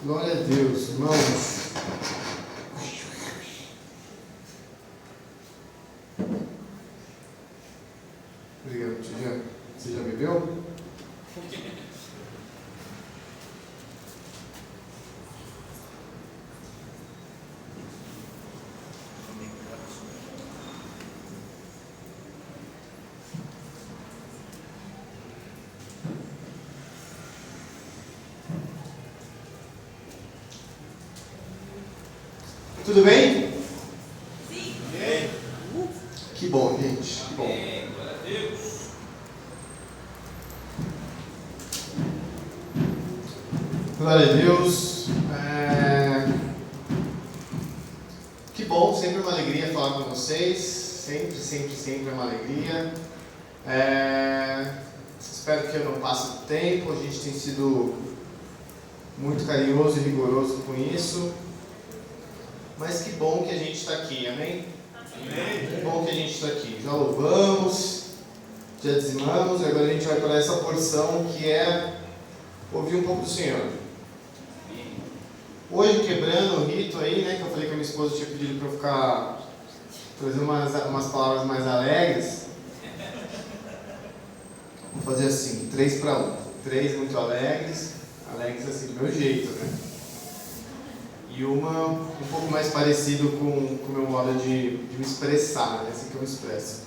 Glória a Deus, irmãos. Obrigado, Tia. Você já bebeu? Tudo bem? Sim. Amém. Que bom, gente. Que bom. Glória a Deus. Glória a Deus. Que bom, sempre uma alegria falar com vocês. Sempre é uma alegria. Espero que eu não passe o tempo. A gente tem sido muito carinhoso e rigoroso com isso. Mas que bom que a gente está aqui, amém? Amém. Que bom que a gente está aqui. Já louvamos, já dizimamos, e agora a gente vai para essa porção que é ouvir um pouco do Senhor. Hoje, quebrando o rito aí, né, que eu falei que a minha esposa tinha pedido para eu ficar trazer umas palavras mais alegres. Vou fazer assim, 3 para 1. 3 muito alegres assim do meu jeito, né? E uma um pouco mais parecido com o meu modo de me expressar, né? Assim que eu me expresso.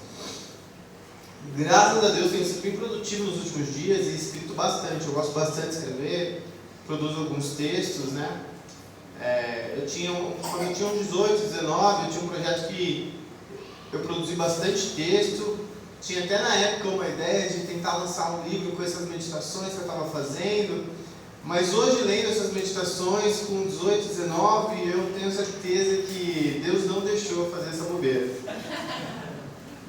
Graças a Deus tenho sido bem produtivo nos últimos dias e escrito bastante. Eu gosto bastante de escrever, produzo alguns textos, né? Quando eu tinha uns 18, 19, eu tinha um projeto que eu produzi bastante texto. Tinha até na época uma ideia de tentar lançar um livro com essas meditações que eu estava fazendo. Mas hoje, lendo essas meditações com 18, 19, eu tenho certeza que Deus não deixou eu fazer essa bobeira.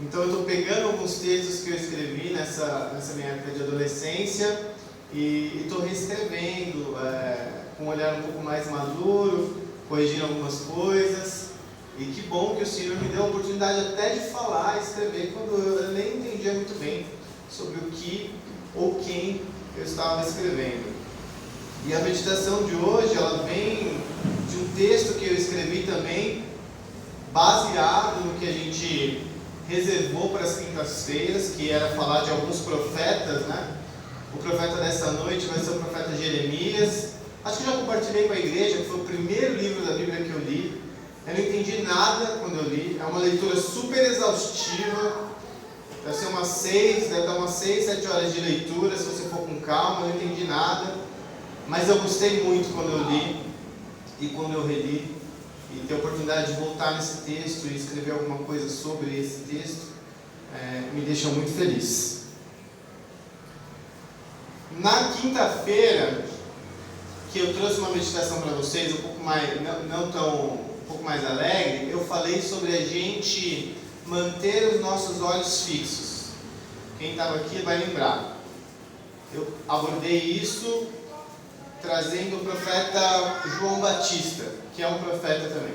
Então eu estou pegando alguns textos que eu escrevi nessa minha época de adolescência e estou reescrevendo com um olhar um pouco mais maduro, corrigindo algumas coisas. E que bom que o Senhor me deu a oportunidade até de falar e escrever quando eu nem entendia muito bem sobre o que ou quem eu estava escrevendo. E a meditação de hoje, ela vem de um texto que eu escrevi também, baseado no que a gente reservou para as quintas-feiras, que era falar de alguns profetas, né? O profeta dessa noite vai ser o profeta Jeremias. Acho que já compartilhei com a igreja, que foi o primeiro livro da Bíblia que eu li. Eu não entendi nada quando eu li. É uma leitura super exaustiva. Deve dar umas 6, 7 horas de leitura, se você for com calma. Eu não entendi nada. Mas eu gostei muito quando eu li e quando eu reli. E ter a oportunidade de voltar nesse texto e escrever alguma coisa sobre esse texto me deixa muito feliz. Na quinta-feira, que eu trouxe uma meditação para vocês um pouco mais, um pouco mais alegre, eu falei sobre a gente manter os nossos olhos fixos. Quem estava aqui vai lembrar. Eu abordei isso trazendo o profeta João Batista, que é um profeta também.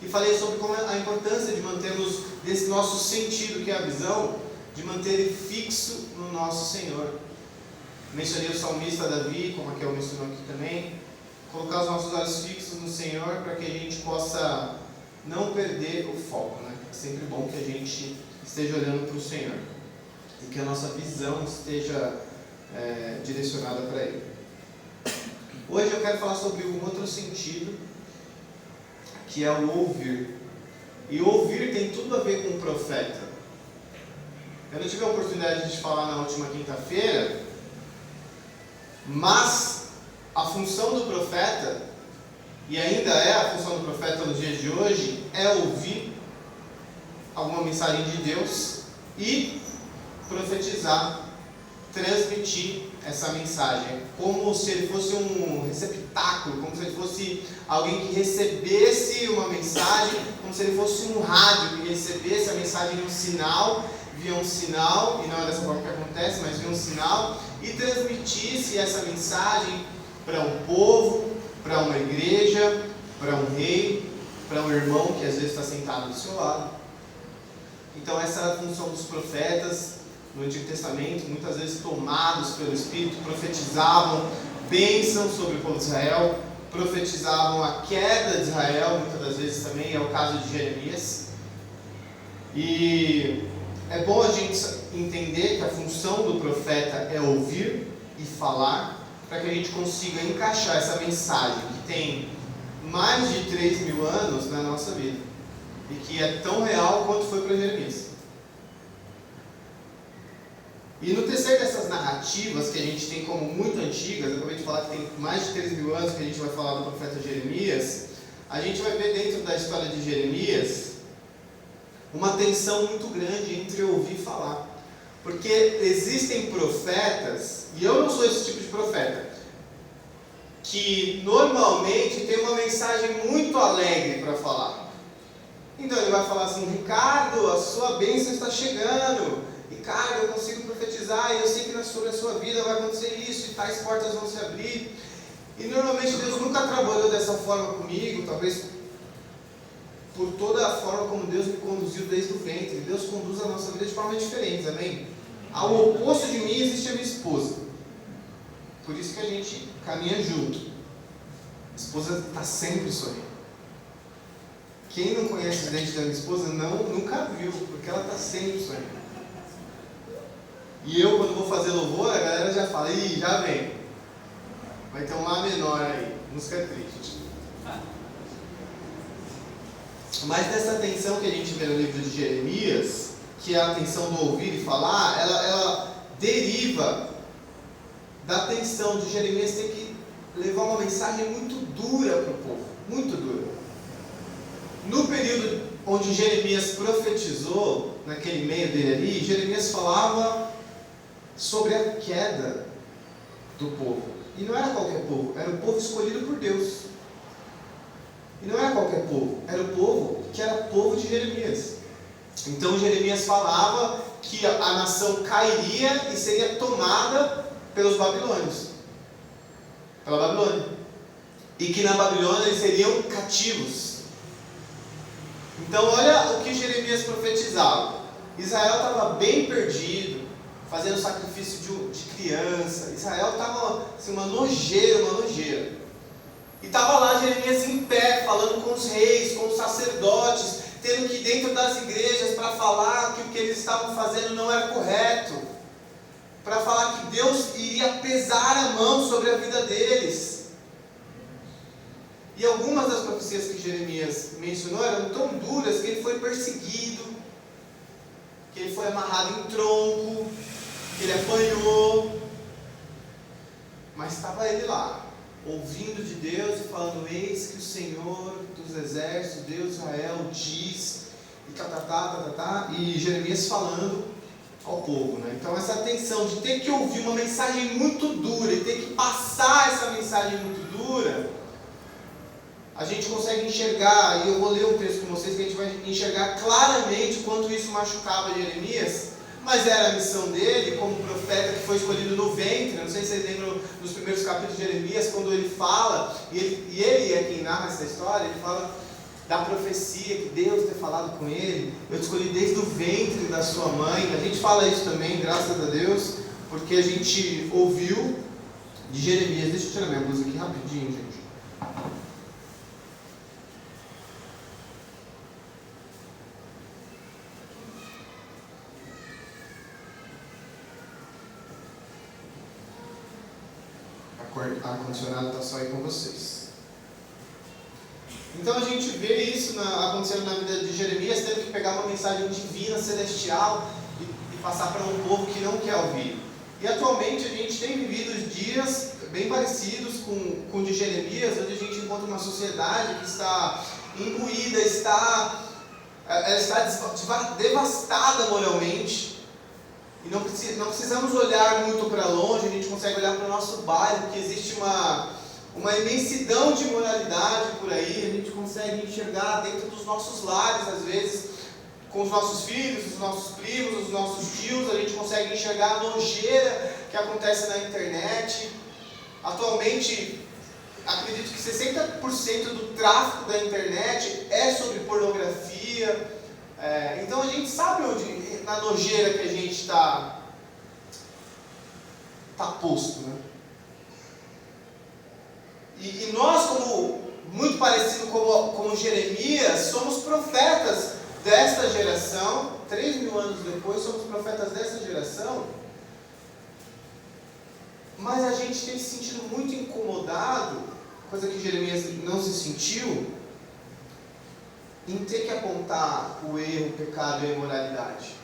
E falei sobre como a importância de mantermos desse nosso sentido, que é a visão, de manter ele fixo no nosso Senhor. Mencionei o salmista Davi, como aqui eu menciono aqui também, colocar os nossos olhos fixos no Senhor para que a gente possa não perder o foco, né? É sempre bom que a gente esteja olhando para o Senhor e que a nossa visão esteja direcionada para Ele. Hoje eu quero falar sobre um outro sentido, que é o ouvir. E ouvir tem tudo a ver com o profeta. Eu não tive a oportunidade de falar na última quinta-feira, mas a função do profeta, e ainda é a função do profeta nos dias de hoje, é ouvir alguma mensagem de Deus e profetizar, transmitir essa mensagem, como se ele fosse um receptáculo, como se ele fosse alguém que recebesse uma mensagem, como se ele fosse um rádio que recebesse a mensagem em um sinal, via um sinal, e não é dessa forma que acontece, mas via um sinal, e transmitisse essa mensagem para um povo, para uma igreja, para um rei, para um irmão que às vezes está sentado do seu lado. Então essa era a função dos profetas no Antigo Testamento, muitas vezes tomados pelo Espírito, profetizavam bênção sobre o povo de Israel, profetizavam a queda de Israel, muitas das vezes também é o caso de Jeremias. E é bom a gente entender que a função do profeta é ouvir e falar, para que a gente consiga encaixar essa mensagem que tem mais de 3.000 anos na nossa vida e que é tão real quanto foi para Jeremias. E no terceiro dessas narrativas que a gente tem como muito antigas, eu acabei de falar que tem mais de 3.000 anos que a gente vai falar do profeta Jeremias, a gente vai ver dentro da história de Jeremias uma tensão muito grande entre ouvir e falar. Porque existem profetas, e eu não sou esse tipo de profeta, que normalmente tem uma mensagem muito alegre para falar. Então ele vai falar assim: Ricardo, a sua bênção está chegando. Ricardo, eu consigo profetizar e eu sei que sobre a sua vida vai acontecer isso e tais portas vão se abrir. E normalmente Deus nunca trabalhou dessa forma comigo, talvez por toda a forma como Deus me conduziu desde o ventre. Deus conduz a nossa vida de forma diferente, amém? Ao oposto de mim existe a minha esposa. Por isso que a gente caminha junto. A esposa está sempre sorrindo. Quem não conhece os dentes da minha esposa nunca viu, porque ela está sempre sorrindo. E eu, quando vou fazer louvor, a galera já fala: ih, já vem. Vai ter um Lá menor aí, música triste. Mas dessa tensão que a gente vê no livro de Jeremias, que é a tensão do ouvir e falar, ela deriva da tensão de Jeremias ter que levar uma mensagem muito dura para o povo, muito dura. No período onde Jeremias profetizou, naquele meio dele ali, Jeremias falava sobre a queda do povo. E não era qualquer povo, era o povo escolhido por Deus. E não era qualquer povo, era o povo que era povo de Jeremias. Então Jeremias falava que a nação cairia e seria tomada pelos babilônios, pela Babilônia, e que na Babilônia eles seriam cativos. Então olha o que Jeremias profetizava. Israel estava bem perdido, fazendo sacrifício de criança. Israel estava assim, uma nojeira. E estava lá Jeremias em pé, falando com os reis, com os sacerdotes, tendo que ir dentro das igrejas para falar que o que eles estavam fazendo não era correto, para falar que Deus iria pesar a mão sobre a vida deles. E algumas das profecias que Jeremias mencionou eram tão duras que ele foi perseguido, que ele foi amarrado em tronco, que ele apanhou, mas estava ele lá, ouvindo de Deus e falando: eis que o Senhor dos exércitos, Deus de Israel, diz, e e Jeremias falando ao povo, né? Então essa tensão de ter que ouvir uma mensagem muito dura e ter que passar essa mensagem muito dura, a gente consegue enxergar, e eu vou ler um texto com vocês que a gente vai enxergar claramente quanto isso machucava Jeremias. Mas era a missão dele, como profeta que foi escolhido no ventre. Não sei se vocês lembram dos primeiros capítulos de Jeremias, quando ele fala, e ele é quem narra essa história, ele fala da profecia, que Deus ter falado com ele: eu te escolhi desde o ventre da sua mãe. A gente fala isso também, graças a Deus, porque a gente ouviu de Jeremias. Deixa eu tirar minha blusa aqui rapidinho, gente. O ar-condicionado está só aí com vocês. Então a gente vê isso acontecendo na vida de Jeremias, tendo que pegar uma mensagem divina, celestial, e passar para um povo que não quer ouvir. E atualmente a gente tem vivido dias bem parecidos com o de Jeremias, onde a gente encontra uma sociedade que está imbuída, está devastada moralmente. E não precisamos olhar muito para longe, a gente consegue olhar para o nosso bairro, porque existe uma imensidão de moralidade por aí. A gente consegue enxergar dentro dos nossos lares, às vezes, com os nossos filhos, os nossos primos, os nossos tios. A gente consegue enxergar a nojeira que acontece na internet. Atualmente, acredito que 60% do tráfego da internet é sobre pornografia. Então a gente sabe onde, na nojeira que a gente está posto, né? E nós, muito parecido como Jeremias, somos profetas desta geração. 3.000 anos depois, somos profetas desta geração. Mas a gente tem se sentido muito incomodado, coisa que Jeremias não se sentiu, em ter que apontar o erro, o pecado e a imoralidade.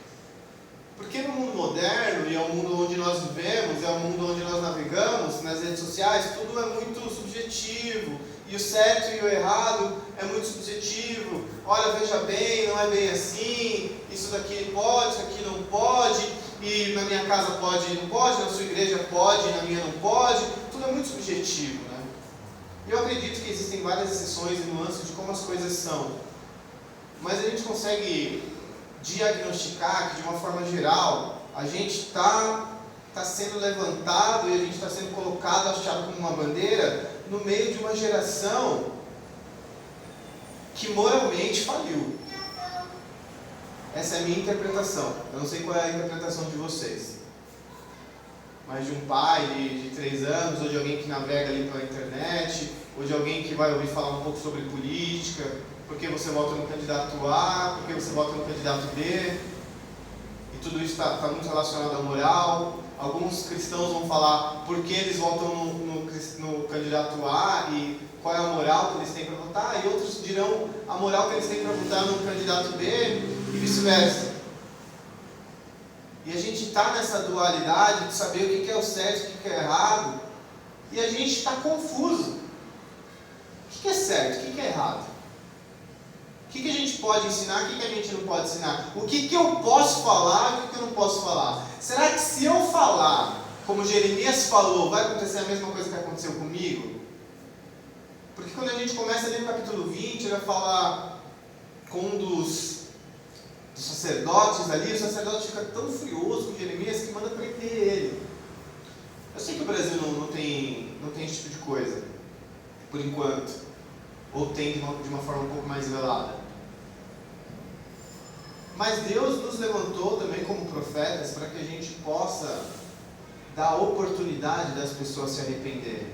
Porque no mundo moderno, e é o mundo onde nós vivemos, é o mundo onde nós navegamos, nas redes sociais, tudo é muito subjetivo. E o certo e o errado é muito subjetivo. Olha, veja bem, não é bem assim. Isso daqui pode, isso aqui não pode. E na minha casa pode e não pode, na sua igreja pode e na minha não pode. Tudo é muito subjetivo, né? E eu acredito que existem várias exceções e nuances de como as coisas são. Mas a gente consegue diagnosticar que, de uma forma geral, a gente está sendo levantado e a gente está sendo colocado, achado como uma bandeira, no meio de uma geração que moralmente faliu. Essa é a minha interpretação. Eu não sei qual é a interpretação de vocês. Mas de um pai de 3 anos, ou de alguém que navega ali pela internet, ou de alguém que vai ouvir falar um pouco sobre política, porque você vota no candidato A, porque você vota no candidato B, e tudo isso está muito relacionado à moral. Alguns cristãos vão falar por que eles votam no candidato A e qual é a moral que eles têm para votar, e outros dirão a moral que eles têm para votar no candidato B, e vice-versa. E a gente está nessa dualidade de saber o que é o certo e o que é errado, e a gente está confuso. O que é certo, o que é errado? O que a gente pode ensinar, o que a gente não pode ensinar? O que eu posso falar e o que eu não posso falar? Será que se eu falar, como Jeremias falou, vai acontecer a mesma coisa que aconteceu comigo? Porque quando a gente começa ali no capítulo 20, ele vai falar com um dos sacerdotes ali, o sacerdote fica tão furioso com Jeremias que manda prender ele. Eu sei que o Brasil não tem esse tipo de coisa, por enquanto, ou tem de uma forma um pouco mais velada. Mas Deus nos levantou também como profetas para que a gente possa dar a oportunidade das pessoas se arrependerem.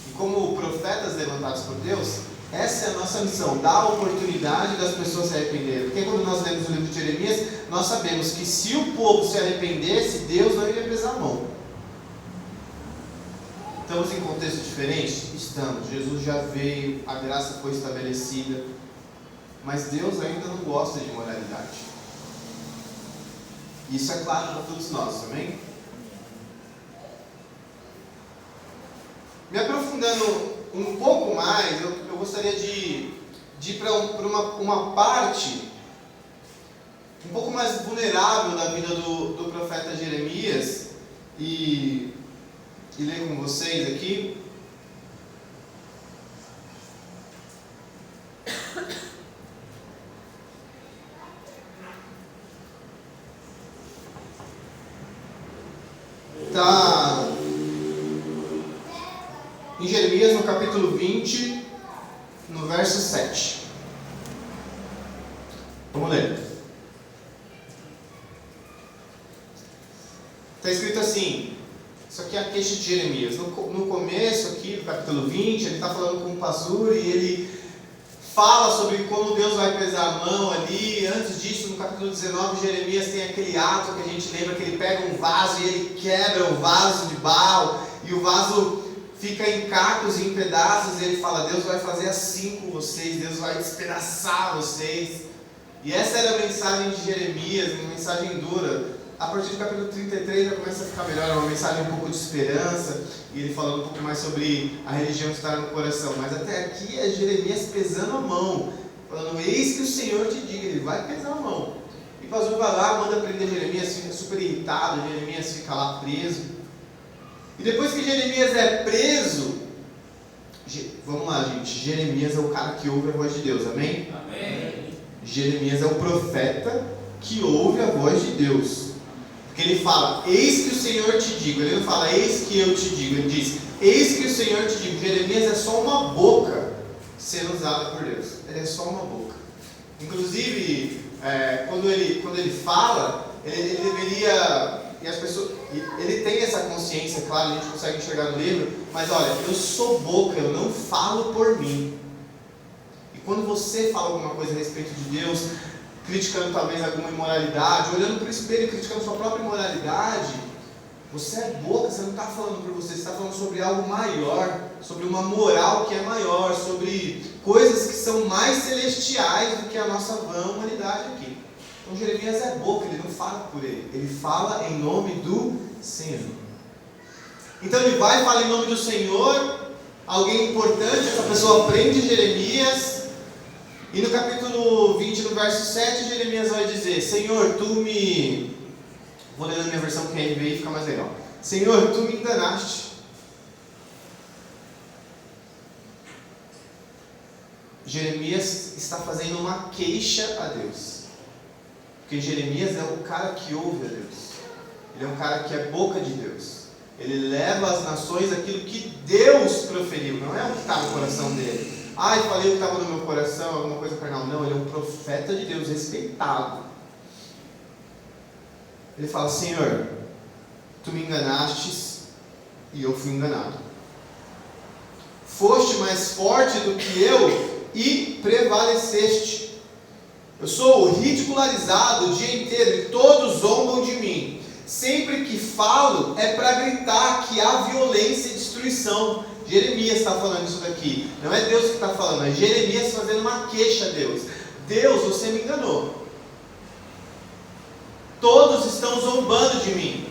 E como profetas levantados por Deus, essa é a nossa missão, dar a oportunidade das pessoas se arrependerem. Porque quando nós lemos o livro de Jeremias, nós sabemos que se o povo se arrependesse, Deus não iria pesar a mão. Estamos em contexto diferente? Estamos. Jesus já veio, a graça foi estabelecida, mas Deus ainda não gosta de moralidade. Isso é claro para todos nós, amém? Me aprofundando um pouco mais, eu gostaria de ir para uma parte um pouco mais vulnerável da vida do profeta Jeremias e ler com vocês aqui. Está em Jeremias, no capítulo 20, no verso 7. Vamos ler. Está escrito assim, isso aqui é a queixa de Jeremias. No começo aqui do capítulo 20, ele está falando com o pastor e ele fala sobre como Deus vai pesar a mão ali. Antes disso, no capítulo 19, Jeremias tem aquele ato que a gente lembra, que ele pega um vaso e ele quebra o vaso de Baal, e o vaso fica em cacos e em pedaços, e ele fala, Deus vai fazer assim com vocês, Deus vai despedaçar vocês. E essa era a mensagem de Jeremias, uma mensagem dura. A partir do capítulo 33 já começa a ficar melhor, é uma mensagem um pouco de esperança, e ele falando um pouco mais sobre a religião que está no coração. Mas até aqui é Jeremias pesando a mão, falando, eis que o Senhor te diga, ele vai pesar a mão. E o pastor vai lá, manda prender Jeremias, fica super irritado, Jeremias fica lá preso. E depois que Jeremias é preso, vamos lá gente, Jeremias é o cara que ouve a voz de Deus, amém? Amém. Jeremias é o profeta que ouve a voz de Deus. Porque ele fala, eis que o Senhor te digo. Ele não fala, eis que eu te digo. Ele diz, eis que o Senhor te digo. Jeremias é só uma boca sendo usada por Deus. Ele é só uma boca. Inclusive, quando ele fala, ele e as pessoas, ele tem essa consciência, claro, a gente consegue enxergar no livro, mas olha, eu sou boca, eu não falo por mim. E quando você fala alguma coisa a respeito de Deus, criticando talvez alguma imoralidade, olhando para o espelho e criticando sua própria imoralidade, você é boca, você não está falando por você está falando sobre algo maior, sobre uma moral que é maior, sobre coisas que são mais celestiais do que a nossa vã humanidade aqui. Então Jeremias é boca, ele não fala por ele fala em nome do Senhor. Então ele vai e fala em nome do Senhor, alguém importante, essa pessoa aprende Jeremias, e no capítulo 20, no verso 7, Jeremias vai dizer: Senhor, vou ler na minha versão que é NVI, fica mais legal. Senhor, tu me enganaste. Jeremias está fazendo uma queixa a Deus. Porque Jeremias é o cara que ouve a Deus. Ele é um cara que é boca de Deus. Ele leva às nações aquilo que Deus proferiu, não é o que está no coração dele. Eu falei o que estava no meu coração, alguma coisa carnal. Não, ele é um profeta de Deus, respeitado. Ele fala: Senhor, tu me enganastes e eu fui enganado. Foste mais forte do que eu e prevaleceste. Eu sou ridicularizado o dia inteiro e todos zombam de mim. Sempre que falo é para gritar que há violência e destruição. Jeremias está falando isso daqui. Não é Deus que está falando, é Jeremias fazendo uma queixa a Deus. Deus, você me enganou. Todos estão zombando de mim.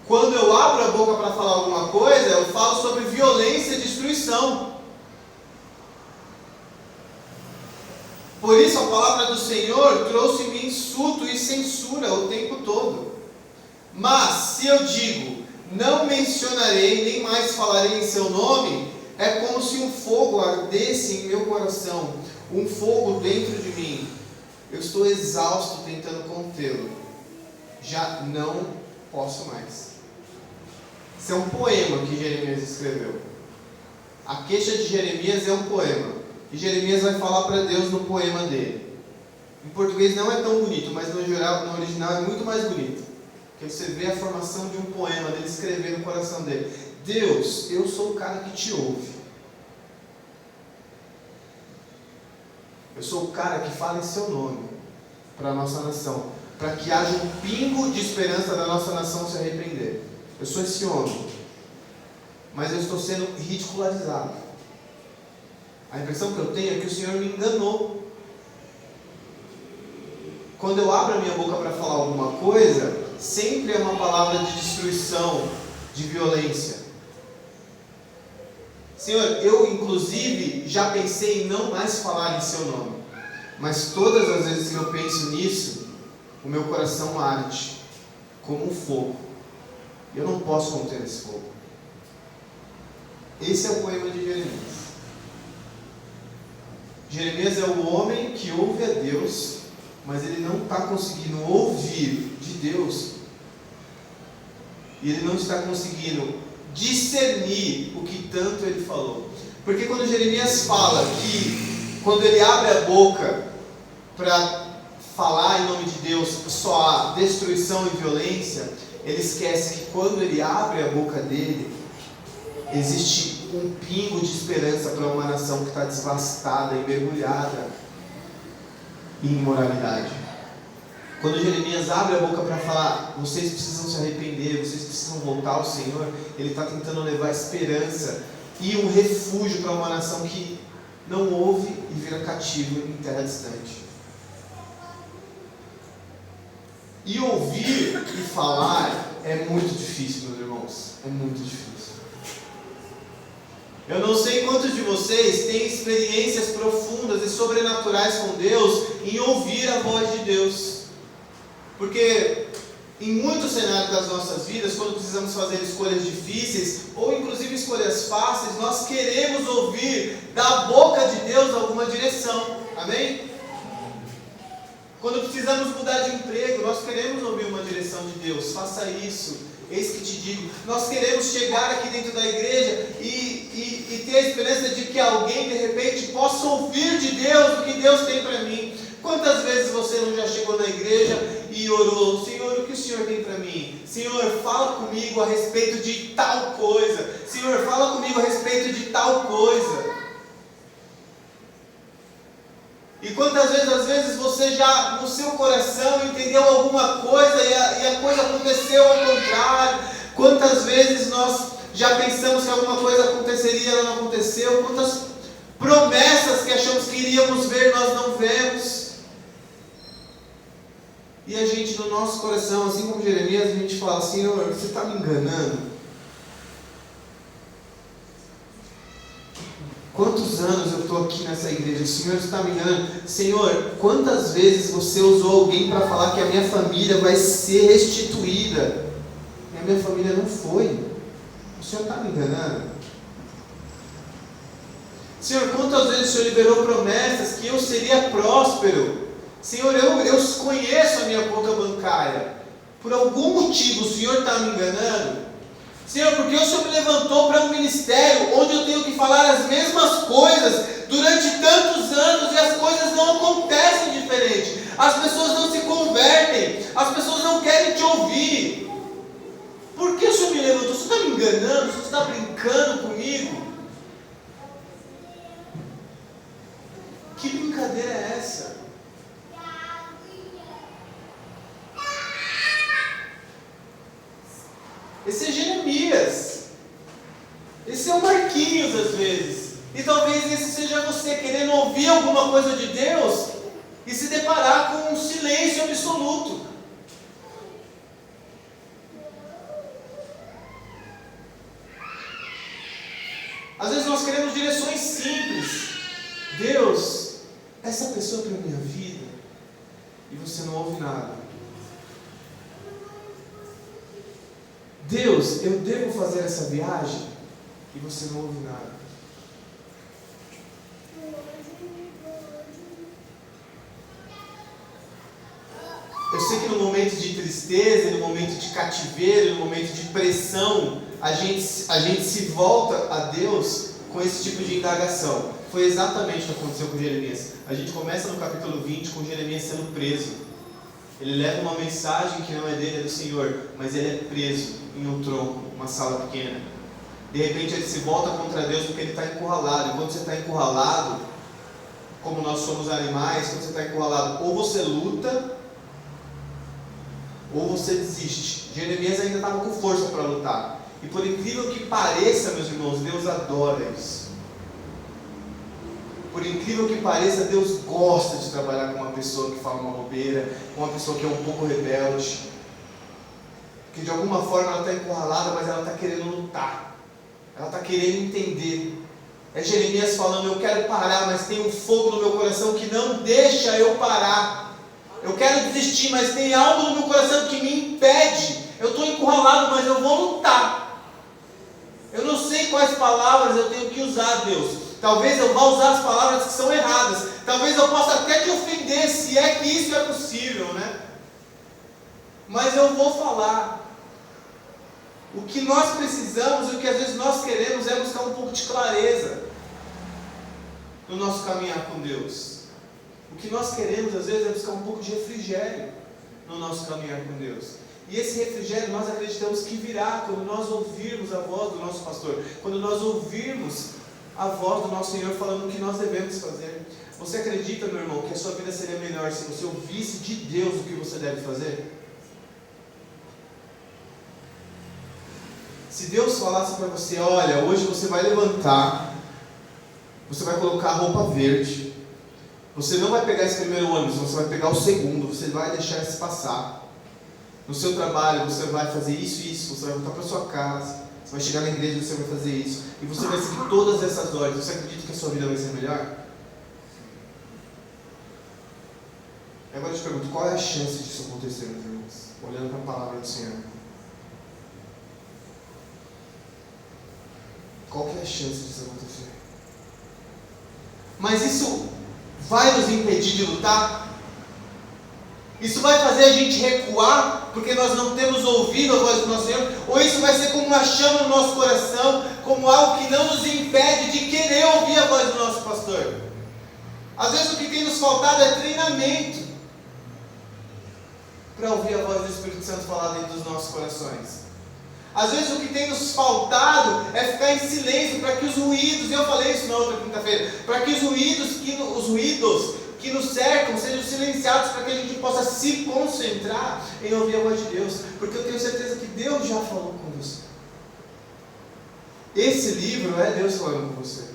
Quando eu abro a boca para falar alguma coisa, eu falo sobre violência e destruição. Por isso a palavra do Senhor trouxe-me insulto e censura o tempo todo. Mas se eu digo, não mencionarei, nem mais falarei em seu nome, é como se um fogo ardesse em meu coração, um fogo dentro de mim. Eu estou exausto tentando contê-lo. Já não posso mais. Isso é um poema que Jeremias escreveu. A queixa de Jeremias é um poema. E Jeremias vai falar para Deus no poema dele. Em português não é tão bonito, mas no original é muito mais bonito. Porque você vê a formação de um poema dele escrever no coração dele. Deus, eu sou o cara que te ouve. Eu sou o cara que fala em seu nome para a nossa nação, para que haja um pingo de esperança da nossa nação se arrepender. Eu sou esse homem, mas eu estou sendo ridicularizado. A impressão que eu tenho é que o Senhor me enganou. Quando eu abro a minha boca para falar alguma coisa, sempre é uma palavra de destruição, de violência. Senhor, eu inclusive já pensei em não mais falar em seu nome, mas todas as vezes que eu penso nisso, o meu coração arde como um fogo. E eu não posso conter esse fogo. Esse é o poema de Jeremias. Jeremias é o homem que ouve a Deus, mas ele não está conseguindo ouvir de Deus, e ele não está conseguindo discernir o que tanto ele falou. Porque quando Jeremias fala que quando ele abre a boca para falar em nome de Deus só há destruição e violência, ele esquece que quando ele abre a boca dele, existe um pingo de esperança para uma nação que está devastada e mergulhada em imoralidade. Quando Jeremias abre a boca para falar, vocês precisam se arrepender, vocês precisam voltar ao Senhor, ele está tentando levar esperança e um refúgio para uma nação que não ouve e vira cativo em terra distante. E ouvir e falar é muito difícil, meus irmãos, é muito difícil. Eu não sei quantos de vocês têm experiências profundas e sobrenaturais com Deus em ouvir a voz de Deus. Porque em muitos cenários das nossas vidas, quando precisamos fazer escolhas difíceis, ou inclusive escolhas fáceis, nós queremos ouvir da boca de Deus alguma direção. Amém? Quando precisamos mudar de emprego, nós queremos ouvir uma direção de Deus. Faça isso, eis que te digo. Nós queremos chegar aqui dentro da igreja e ter a esperança de que alguém de repente possa ouvir de Deus o que Deus tem para mim. Quantas vezes você não já chegou na igreja e orou: Senhor, o que o Senhor tem para mim? Senhor, fala comigo a respeito de tal coisa. Senhor, fala comigo a respeito de tal coisa. E quantas vezes, às vezes, você já no seu coração entendeu alguma coisa e a coisa aconteceu ao contrário? Quantas vezes nós já pensamos que alguma coisa aconteceria e ela não aconteceu? Quantas promessas que achamos que iríamos ver, nós não vemos? E a gente, no nosso coração, assim como Jeremias, a gente fala: Senhor, você está me enganando? Quantos anos eu estou aqui nessa igreja? O Senhor está me enganando? Senhor, quantas vezes você usou alguém para falar que a minha família vai ser restituída? E a minha família não foi. O Senhor está me enganando? Senhor, quantas vezes o Senhor liberou promessas que eu seria próspero? Senhor, eu conheço a minha conta bancária. Por algum motivo o Senhor está me enganando? Senhor, porque o Senhor me levantou para um ministério onde eu tenho que falar as mesmas coisas durante tantos anos e as coisas não acontecem diferente. As pessoas não se convertem, as pessoas não querem te ouvir. Por que o Senhor me levantou? O Senhor está me enganando? O Senhor está brincando comigo? Que brincadeira é essa? Esse é Jeremias. Esse é o Marquinhos às vezes. E talvez esse seja você querendo ouvir alguma coisa de Deus e se deparar com um silêncio absoluto. Às vezes nós queremos direções simples. Deus, essa pessoa é para a minha vida. E você não ouve nada. Deus, eu devo fazer essa viagem? E você não ouve nada. Eu sei que no momento de tristeza, no momento de cativeiro, no momento de pressão, a gente se volta a Deus com esse tipo de indagação. Foi exatamente o que aconteceu com Jeremias. A gente começa no capítulo 20 com Jeremias sendo preso. Ele leva uma mensagem que não é dele, é do Senhor, mas ele é preso em um tronco, uma sala pequena. De repente ele se volta contra Deus porque ele está encurralado. E quando você está encurralado, como nós somos animais, quando você está encurralado, ou você luta, ou você desiste. Jeremias ainda estava com força para lutar. E por incrível que pareça, meus irmãos, Deus adora isso. Por incrível que pareça, Deus gosta de trabalhar com uma pessoa que fala uma bobeira, com uma pessoa que é um pouco rebelde, que de alguma forma ela está encurralada, mas ela está querendo lutar, ela está querendo entender. É Jeremias falando: eu quero parar, mas tem um fogo no meu coração que não deixa eu parar. Eu quero desistir, mas tem algo no meu coração que me impede. Eu estou encurralado, mas eu vou lutar. Eu não sei quais palavras eu tenho que usar, Deus. Talvez eu vá usar as palavras que são erradas. Talvez eu possa até te ofender, se é que isso é possível, né? Mas eu vou falar. O que nós precisamos, o que às vezes nós queremos é buscar um pouco de clareza no nosso caminhar com Deus. O que nós queremos às vezes é buscar um pouco de refrigério no nosso caminhar com Deus. E esse refrigério nós acreditamos que virá quando nós ouvirmos a voz do nosso pastor, quando nós ouvirmos a voz do nosso Senhor falando o que nós devemos fazer. Você acredita, meu irmão, que a sua vida seria melhor se você ouvisse de Deus o que você deve fazer? Se Deus falasse para você: olha, hoje você vai levantar, você vai colocar a roupa verde, você não vai pegar esse primeiro ônibus, você vai pegar o segundo, você vai deixar esse passar. No seu trabalho você vai fazer isso e isso, você vai voltar para sua casa, você vai chegar na igreja e você vai fazer isso, e você vai seguir todas essas ordens. Você acredita que a sua vida vai ser melhor? E agora eu te pergunto, qual é a chance disso acontecer, meus irmãos? Olhando para a palavra do Senhor. Qual que é a chance disso acontecer? Mas isso vai nos impedir de lutar? Isso vai fazer a gente recuar, porque nós não temos ouvido a voz do nosso Senhor? Ou isso vai ser como uma chama no nosso coração, como algo que não nos impede de querer ouvir a voz do nosso pastor? Às vezes o que tem nos faltado é treinamento. para ouvir a voz do Espírito Santo falar dentro dos nossos corações. Às vezes o que tem nos faltado é ficar em silêncio para que os ruídos, e eu falei isso na outra quinta-feira, para que os ruídos que nos cercam sejam silenciados, para que a gente possa se concentrar em ouvir a voz de Deus, porque eu tenho certeza que Deus já falou com você. Esse livro é Deus falando com você.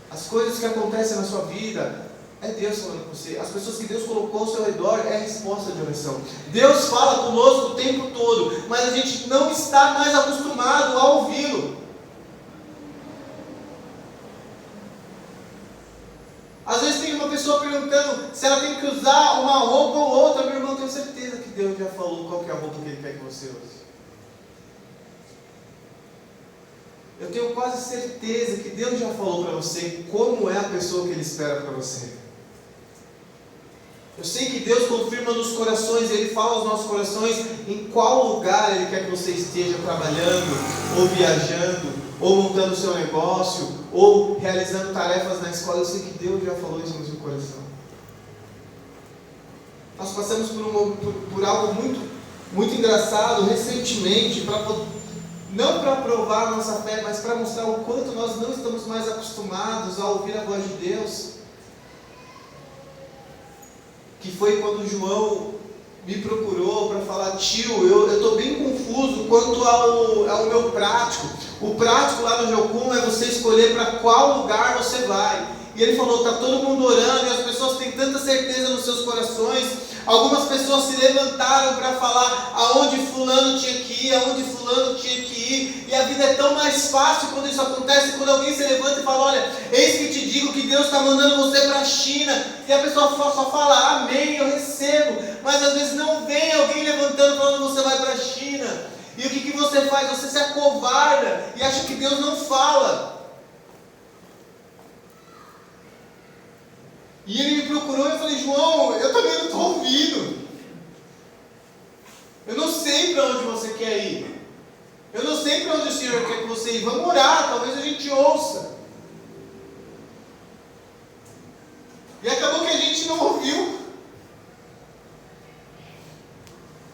As coisas que acontecem na sua vida é Deus falando com você. As pessoas que Deus colocou ao seu redor é a resposta de oração. Deus fala conosco o tempo todo, mas a gente não está mais acostumado a ouvi-lo. Às vezes tem uma pessoa perguntando se ela tem que usar uma roupa ou outra. Meu irmão, eu tenho certeza que Deus já falou qual que é a roupa que Ele quer que você use. Eu tenho quase certeza que Deus já falou para você como é a pessoa que Ele espera para você. Eu sei que Deus confirma nos corações, Ele fala aos nossos corações em qual lugar Ele quer que você esteja trabalhando, ou viajando, ou montando o seu negócio, ou realizando tarefas na escola. Eu sei que Deus já falou isso no seu coração. Nós passamos por algo muito engraçado recentemente, não para provar a nossa fé, mas para mostrar o quanto nós não estamos mais acostumados a ouvir a voz de Deus. Que foi quando o João me procurou para falar: tio, eu estou bem confuso quanto ao meu prático. O prático lá no Jocum é você escolher para qual lugar você vai. E ele falou: está todo mundo orando e as pessoas têm tanta certeza nos seus corações. Algumas pessoas se levantaram para falar aonde fulano tinha que ir, aonde fulano tinha que ir. E a vida é tão mais fácil quando isso acontece, quando alguém se levanta e fala: olha, eis que te digo que Deus está mandando você para a China. E a pessoa só fala: amém, eu recebo. Mas às vezes não vem alguém levantando falando: você vai para a China. E o que você faz? Você se acovarda e acha que Deus não fala. E ele me procurou e eu falei: João, eu também não estou ouvindo. Eu não sei para onde você quer ir. Eu não sei para onde o Senhor quer que você ir. Vamos orar, talvez a gente ouça. E acabou que a gente não ouviu.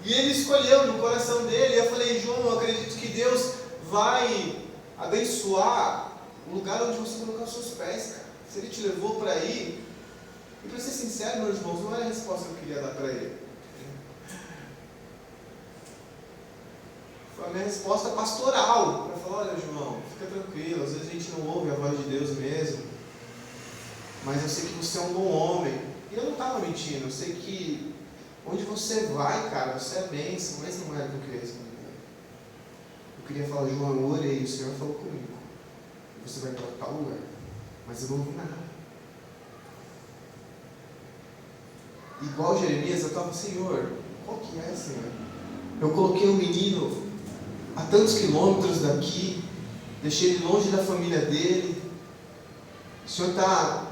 E ele escolheu no coração dele. E eu falei: João, eu acredito que Deus vai abençoar o lugar onde você colocar os seus pés, cara. Se Ele te levou para ir. E para ser sincero, meus irmãos, não era a resposta que eu queria dar para ele. Foi a minha resposta pastoral. Para falar: olha, João, fica tranquilo, às vezes a gente não ouve a voz de Deus mesmo. Mas eu sei que você é um bom homem. E eu não estava mentindo, eu sei que onde você vai, cara, você é bênção, mas não era o que eu queria responder. Eu queria falar: João, eu orei, o Senhor falou comigo. Você vai para tal lugar. Mas eu não ouvi nada. Igual Jeremias, eu estava: Senhor, qual que é, Senhor? Eu coloquei o menino a tantos quilômetros daqui, deixei ele longe da família dele. O Senhor está...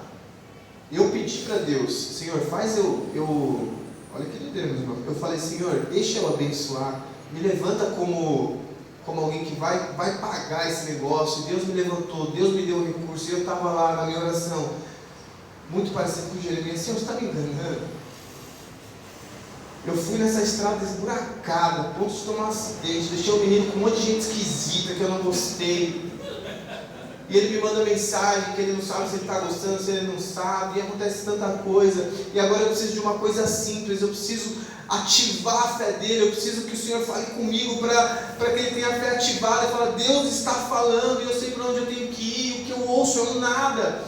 Eu pedi para Deus: Senhor, faz olha que doideira, meus irmãos. Eu falei: Senhor, deixa eu abençoar, me levanta como alguém que vai pagar esse negócio. Deus me levantou, Deus me deu um recurso, e eu estava lá na minha oração, muito parecido com Jeremias: Senhor, você está me enganando? Eu fui nessa estrada esburacada, ponto de tomar um acidente, deixei o menino com um monte de gente esquisita que eu não gostei. E ele me manda mensagem que ele não sabe se ele está gostando, se ele não sabe, e acontece tanta coisa. E agora eu preciso de uma coisa simples, eu preciso ativar a fé dele, eu preciso que o Senhor fale comigo para que ele tenha a fé ativada e fala: Deus está falando, e eu sei para onde eu tenho que ir, o que eu ouço é um nada.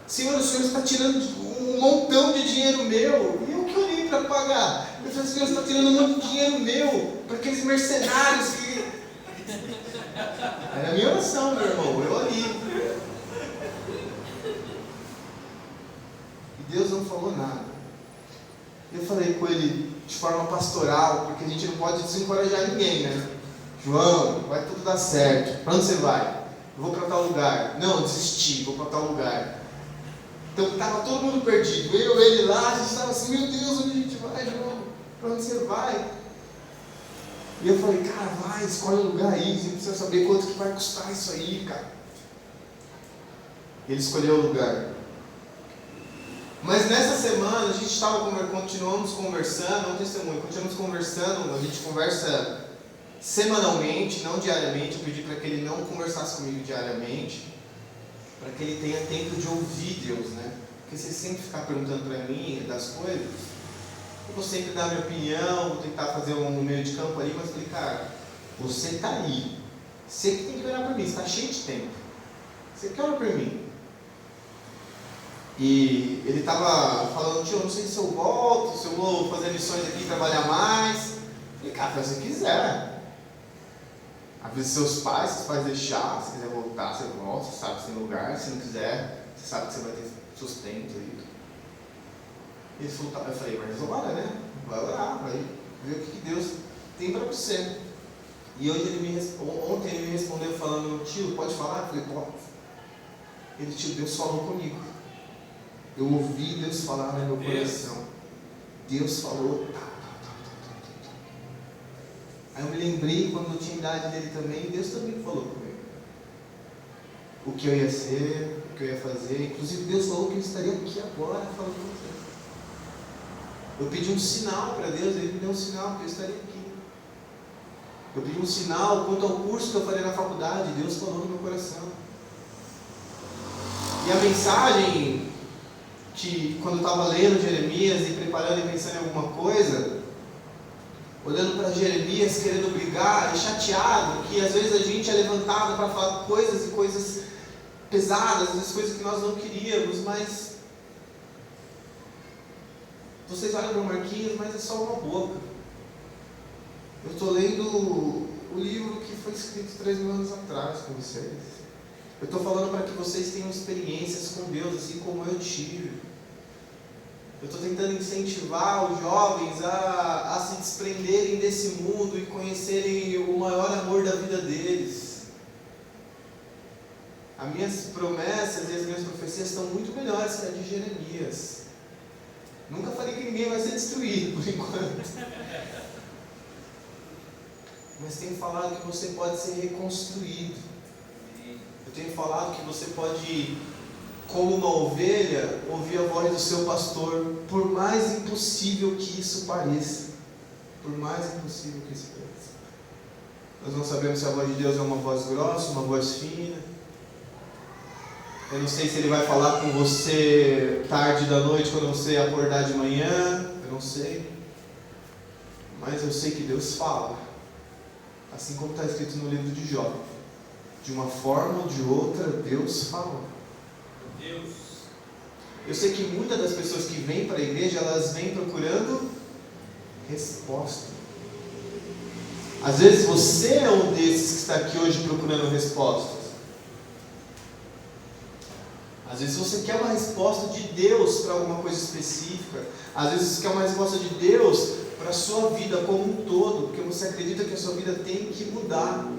Senhor, o Senhor está tirando um montão de dinheiro meu, e eu que orei para pagar. Eu falei: Senhor, você está tirando um monte de dinheiro meu para aqueles mercenários que... Era a minha oração, meu irmão, eu ali. E Deus não falou nada. Eu falei com ele de forma pastoral, porque a gente não pode desencorajar ninguém, né? João, vai tudo dar certo. Para onde você vai? Eu vou para tal lugar. Não, desisti, vou para tal lugar. Então estava todo mundo perdido. Eu, ele lá, a gente estava assim: meu Deus, onde a gente vai, João? Para onde você vai? E eu falei: cara, vai, escolhe um lugar aí, você precisa saber quanto que vai custar isso aí, cara. Ele escolheu o lugar. Mas nessa semana a gente continuamos conversando, um testemunho, continuamos conversando, a gente conversa semanalmente, não diariamente. Eu pedi para que ele não conversasse comigo diariamente, para que ele tenha tempo de ouvir Deus, né? Porque se ele sempre ficar perguntando para mim das coisas, eu vou sempre dar minha opinião, vou tentar fazer um meio de campo ali, mas eu falei, cara, você está aí, você que tem que olhar para mim, você está cheio de tempo, você que olha para mim. E ele estava falando, tio, eu não sei se eu volto, se eu vou fazer missões aqui e trabalhar mais. Eu falei, cara, faz o que você quiser. Avisa seus pais deixar, se quiser voltar, você volta, você sabe que você tem lugar, se não quiser, você sabe que você vai ter sustento aí. Ele falou, tá. Eu falei, mas ora, né? Vai orar, vai ver o que Deus tem para você. E hoje ontem ele me respondeu falando, tio, pode falar? Eu falei, pode. Ele, tio, Deus falou comigo. Eu ouvi Deus falar no meu coração. Deus falou. Aí eu me lembrei quando eu tinha a idade dele também, Deus também falou comigo. O que eu ia ser, o que eu ia fazer. Inclusive Deus falou que eu estaria aqui agora falando com vocês. Eu pedi um sinal para Deus, Ele me deu um sinal que eu estaria aqui. Eu pedi um sinal quanto ao curso que eu faria na faculdade, Deus falou no meu coração. E a mensagem que quando eu estava lendo Jeremias e preparando e pensando em alguma coisa, olhando para Jeremias, querendo brigar e chateado, que às vezes a gente é levantado para falar coisas e coisas pesadas, às vezes coisas que nós não queríamos, mas vocês olham para o Marquinhos, mas é só uma boca. Eu estou lendo o livro que foi escrito 3.000 anos atrás com vocês. Eu estou falando para que vocês tenham experiências com Deus, assim como eu tive. Eu estou tentando incentivar os jovens a se desprenderem desse mundo e conhecerem o maior amor da vida deles. As minhas promessas e as minhas profecias estão muito melhores que a de Jeremias. Nunca falei que ninguém vai ser destruído, por enquanto. Mas tenho falado que você pode ser reconstruído. Eu tenho falado que você pode, como uma ovelha, ouvir a voz do seu pastor, por mais impossível que isso pareça. Por mais impossível que isso pareça. Nós não sabemos se a voz de Deus é uma voz grossa, uma voz fina. Eu não sei se Ele vai falar com você tarde da noite, quando você acordar de manhã. Eu não sei. Mas eu sei que Deus fala. Assim como está escrito no livro de Jó. De uma forma ou de outra, Deus fala. Deus. Eu sei que muitas das pessoas que vêm para a igreja, elas vêm procurando resposta. Às vezes você é um desses que está aqui hoje procurando respostas. Às vezes você quer uma resposta de Deus para alguma coisa específica. Às vezes você quer uma resposta de Deus para a sua vida como um todo, porque você acredita que a sua vida tem que mudar.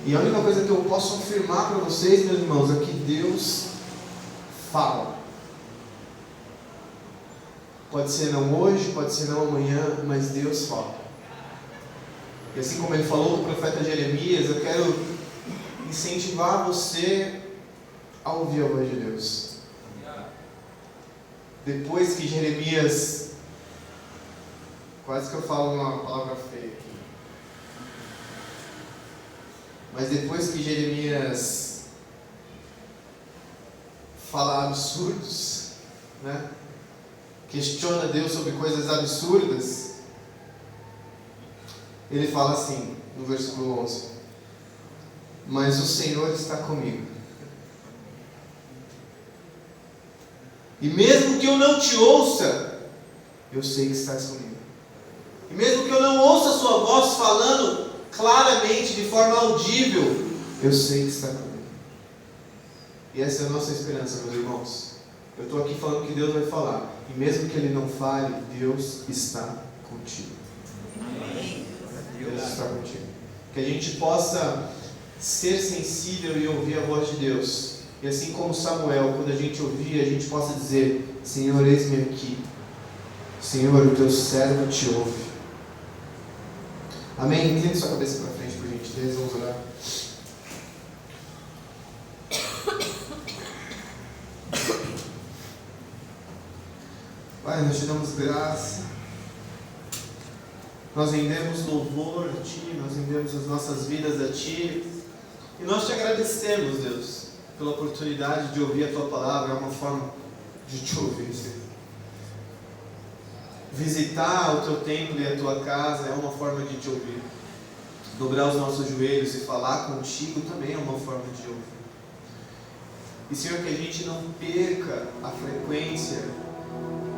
E a única coisa que eu posso afirmar para vocês, meus irmãos, é que Deus fala. Pode ser não hoje, pode ser não amanhã, mas Deus fala. E assim como Ele falou do profeta Jeremias, eu quero incentivar você a ouvir a voz de Deus. Depois que Jeremias, quase que eu falo uma palavra feia aqui, mas depois que Jeremias fala absurdos, né? Questiona Deus sobre coisas absurdas, ele fala assim, no versículo 11: mas o Senhor está comigo. E mesmo que eu não te ouça, eu sei que estás comigo. E mesmo que eu não ouça a sua voz falando claramente, de forma audível, eu sei que está comigo. E essa é a nossa esperança, meus irmãos. Eu estou aqui falando que Deus vai falar. E mesmo que Ele não fale, Deus está contigo. Deus está contigo. Que a gente possa ser sensível e ouvir a voz de Deus. E assim como Samuel, quando a gente ouvir, a gente possa dizer: Senhor, eis-me aqui. Senhor, o teu servo te ouve. Amém? Incline sua cabeça para frente, por gentileza. Vamos orar. Pai, nós te damos graça. Nós rendemos louvor a Ti, nós rendemos as nossas vidas a Ti. E nós te agradecemos, Deus, pela oportunidade de ouvir a Tua palavra. É uma forma de te ouvir, Senhor. Visitar o Teu templo e a Tua casa é uma forma de te ouvir. Dobrar os nossos joelhos e falar contigo também é uma forma de ouvir. E, Senhor, que a gente não perca a frequência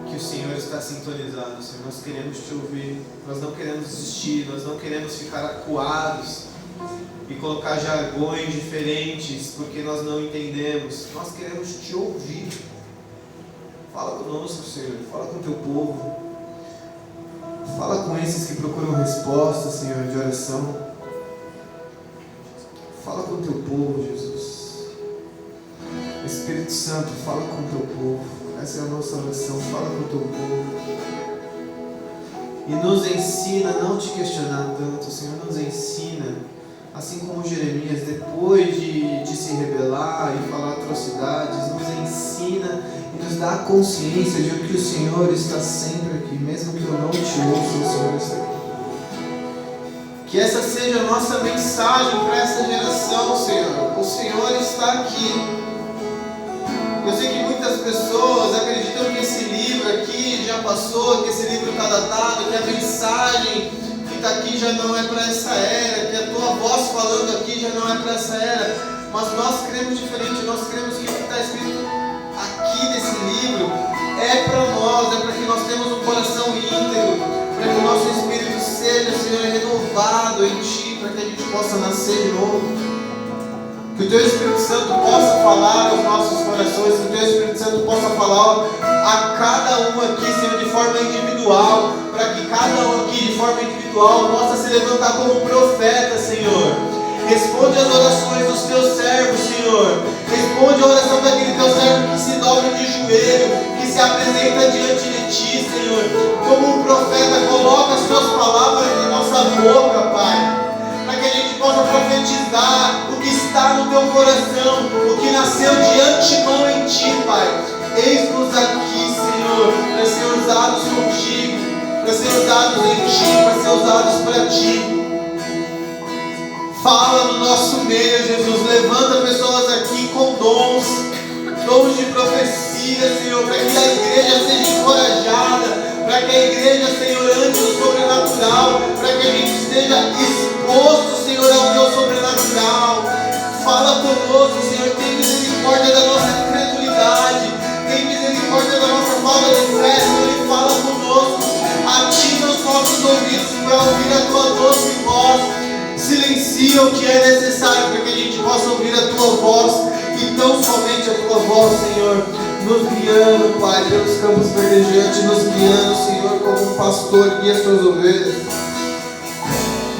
que o Senhor está sintonizado, Senhor. Nós queremos te ouvir, nós não queremos desistir, nós não queremos ficar acuados e colocar jargões diferentes porque nós não entendemos. Nós queremos te ouvir. Fala conosco, Senhor, fala com o teu povo, fala com esses que procuram resposta, Senhor, de oração. Fala com o teu povo, Jesus. Espírito Santo, fala com o teu povo. Essa é a nossa oração. Fala com o teu povo. E nos ensina a não te questionar tanto, Senhor. Nos ensina, assim como Jeremias, depois de se rebelar e falar atrocidades, nos ensina e nos dá a consciência de que o Senhor está sempre aqui. Mesmo que eu não te ouça, o Senhor está aqui. Que essa seja a nossa mensagem para essa geração, Senhor. O Senhor está aqui. Eu sei que muitas pessoas acreditam que esse livro aqui já passou, que esse livro está datado, que a mensagem que está aqui já não é para essa era, que a tua voz falando aqui já não é para essa era. Mas nós cremos diferente, nós cremos que o que está escrito aqui nesse livro é para nós, é para que nós tenhamos um coração íntegro, para que o nosso espírito seja, Senhor, renovado em Ti, para que a gente possa nascer de novo. Que o Teu Espírito Santo possa falar aos nossos corações, que o Teu Espírito Santo possa falar a cada um aqui, Senhor, de forma individual, para que cada um aqui, de forma individual, possa se levantar como profeta, Senhor. Responde as orações dos Teus servos, Senhor. Responde a oração daquele Teu servo que se dobra de joelho, que se apresenta diante de Ti, Senhor. Como um profeta, coloca as Tuas palavras na nossa boca, Pai, para que a gente possa profetizar o que está no Teu coração, o que nasceu de antemão em Ti, Pai. Eis-nos aqui, Senhor, para ser usados contigo, para ser usados em Ti, para ser usados para Ti. Fala no nosso meio, Jesus. Levanta pessoas aqui com dons de profecia, Senhor, para que a igreja seja encorajada, para que a igreja, Senhor, ande no sobrenatural, para que a gente esteja exposto, Senhor, ao Teu sobrenatural. Fala conosco, Senhor, tem misericórdia da nossa incredulidade, tem misericórdia da nossa falta de fé, Senhor, e fala conosco. Ativa os nossos ouvidos para ouvir a Tua doce voz. Silencia o que é necessário para que a gente possa ouvir a Tua voz, e tão somente a Tua voz, Senhor, nos guiando, Pai, pelos campos verdejantes, nos guiando, Senhor, como um pastor guia Suas ovelhas.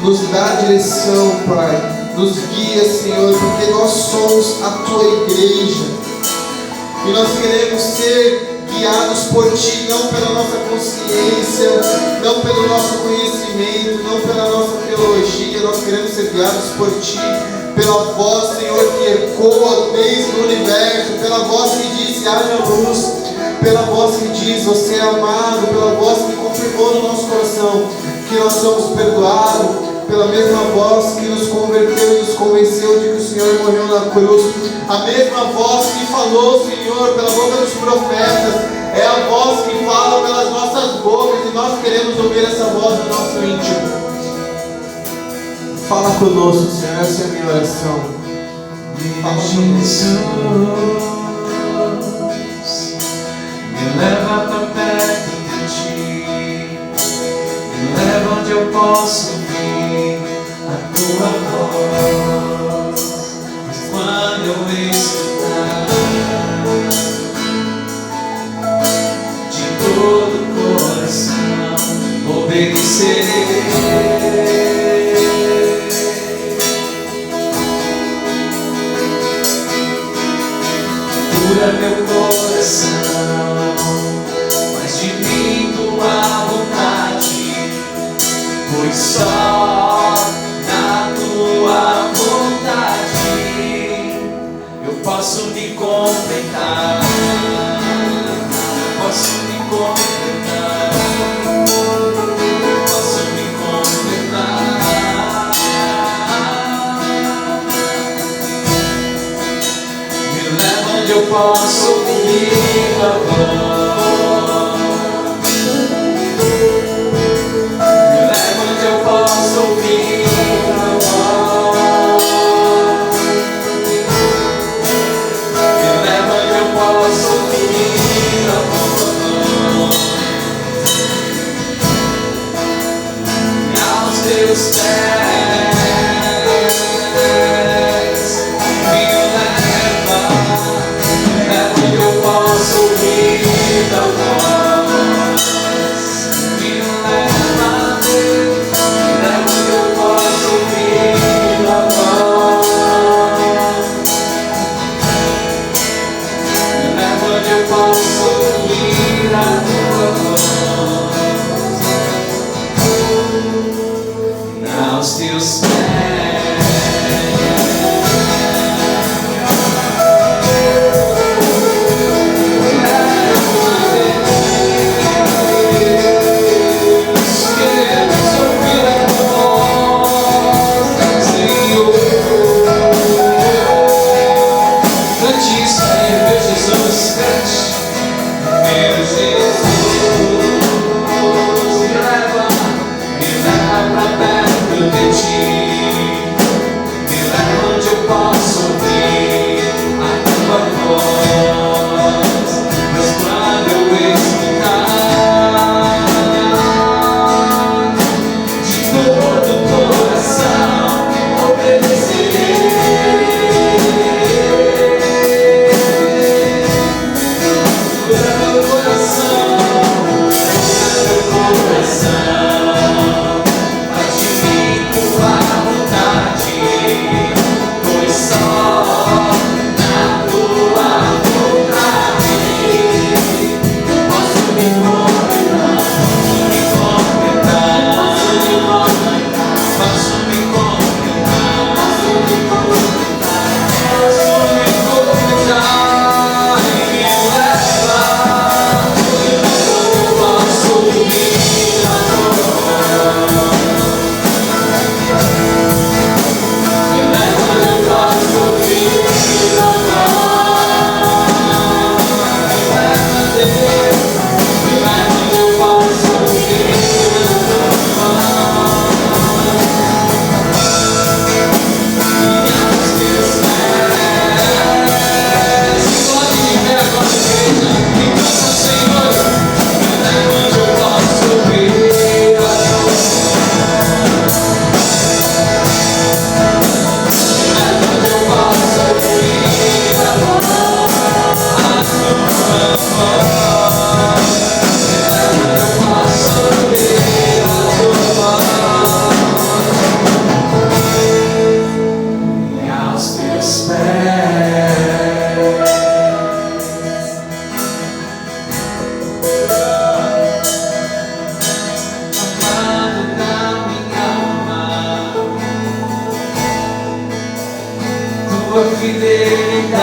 Nos dá direção, Pai, nos guia, Senhor, porque nós somos a Tua igreja, e nós queremos ser guiados por Ti, não pela nossa consciência, não pelo nosso conhecimento, não pela nossa teologia. Nós queremos ser guiados por Ti, pela voz, Senhor, que ecoa desde o universo, pela voz que disse haja luz, pela voz que diz você é amado, pela voz que confirmou no nosso coração que nós somos perdoados, pela mesma voz que nos converteu e nos convenceu de que o Senhor morreu na cruz, a mesma voz que falou, Senhor, pela boca dos profetas, é a voz que fala pelas nossas bocas, e nós queremos ouvir essa voz no nosso íntimo. Fala conosco, Senhor, essa é a minha oração. Fala conosco. Me leva pra perto de Ti, me leva onde eu posso ouvir a Tua voz. Mas quando eu escutar, de todo o coração obedecerei. Cura meu coração, faz de mim Tua vontade, pois só na Tua vontade eu posso me completar, posso me completar. posso ouvir tua voz. Me leva onde eu posso ouvir tua voz. Me leva onde eu posso ouvir tua voz. E aos teus pés me leva. Onde eu posso ouvir tua voz. Me leva, Deus, me leva onde eu posso ouvir tua voz. Me leva onde eu posso ouvir a tua voz. Aos teus pés.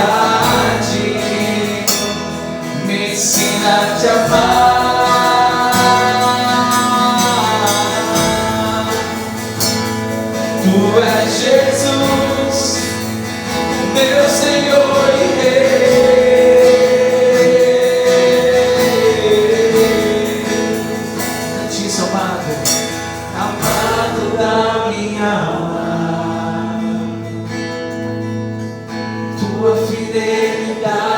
Fidelidade me ensina a te amar. Tu és Jesus, meu Senhor e Rei. Diz, amado, amado da minha alma. Tua fidelidade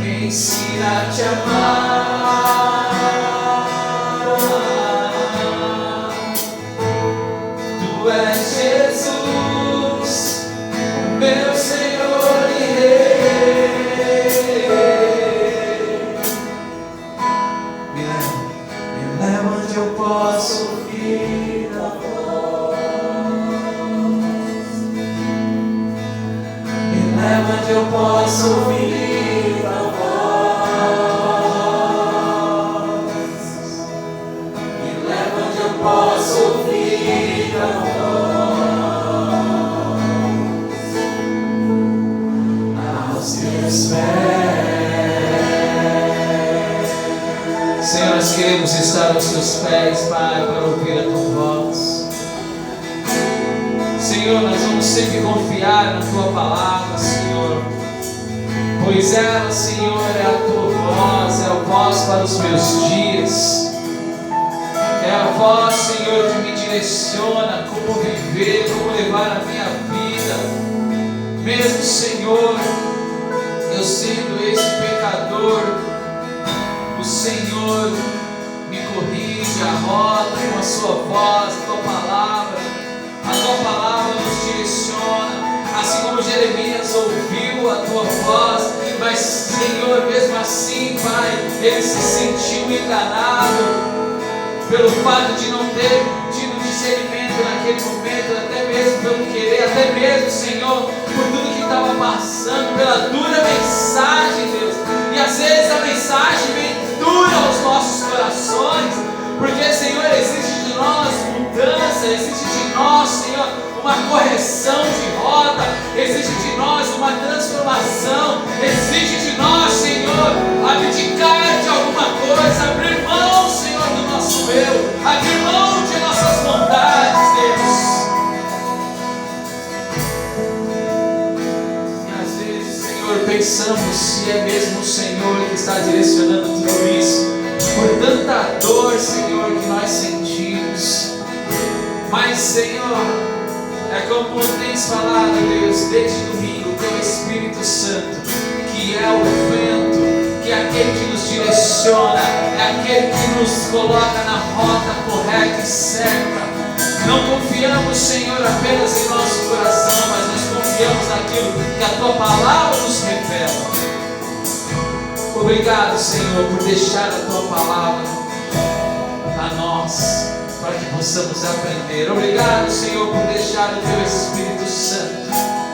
me ensina a te amar. Tu és Jesus, meu Senhor e Rei. Me leva onde eu posso ouvir a onde eu posso ouvir a voz. Me leva onde eu posso ouvir a voz. Aos teus pés. Senhor, nós queremos estar aos teus pés, Pai, para ouvir a tua voz. Senhor, nós vamos sempre confiar na Tua palavra, Senhor, pois ela, Senhor, é a Tua voz, é a voz para os meus dias, é a voz, Senhor, que me direciona como viver, como levar a minha vida, mesmo, Senhor, eu sendo esse pecador, o Senhor me corrige, arrota com a Sua voz, a Tua palavra nos direciona, assim como Jeremias ouviu a Tua voz, mas Senhor, mesmo assim, Pai, ele se sentiu enganado, pelo fato de não ter tido discernimento naquele momento, até mesmo pelo querer, até mesmo, Senhor, por tudo que estava passando, pela dura mensagem, Deus, e às vezes a mensagem vem dura aos nossos corações, porque, Senhor, exige de nós mudança, exige de nós, Senhor, uma correção de rota, exige de nós uma transformação, exige de nós, Senhor, abdicar de alguma coisa, abrir mão, Senhor, do nosso eu, abrir mão de nossas vontades, Deus. E às vezes, Senhor, pensamos se é mesmo o Senhor que está direcionando tudo isso, por tanta dor, Senhor, que nós sentimos. Mas, Senhor, é como tens falado, Deus, desde domingo, Teu Espírito Santo, que é o vento, que é aquele que nos direciona, é aquele que nos coloca na rota correta e certa. Não confiamos, Senhor, apenas em nosso coração, mas nós confiamos naquilo que a Tua palavra nos revela. Obrigado, Senhor, por deixar a Tua palavra a nós, para que possamos aprender. Obrigado, Senhor, por deixar o Teu Espírito Santo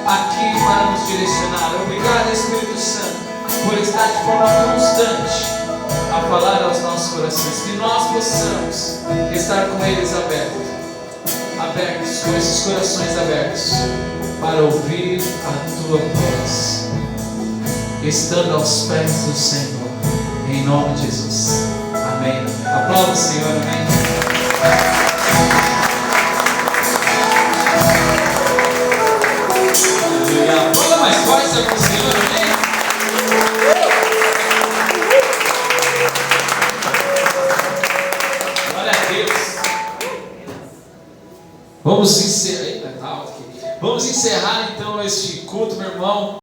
aqui para nos direcionar. Obrigado, Espírito Santo, por estar de forma constante a falar aos nossos corações, que nós possamos estar com eles abertos, com esses corações abertos, para ouvir a Tua voz, estando aos pés do Senhor, em nome de Jesus. Amém. Aplauda o Senhor, amém. Aleluia. Fala mais força para o Senhor, amém. Glória a Deus. Vamos encerrar então este culto, meu irmão.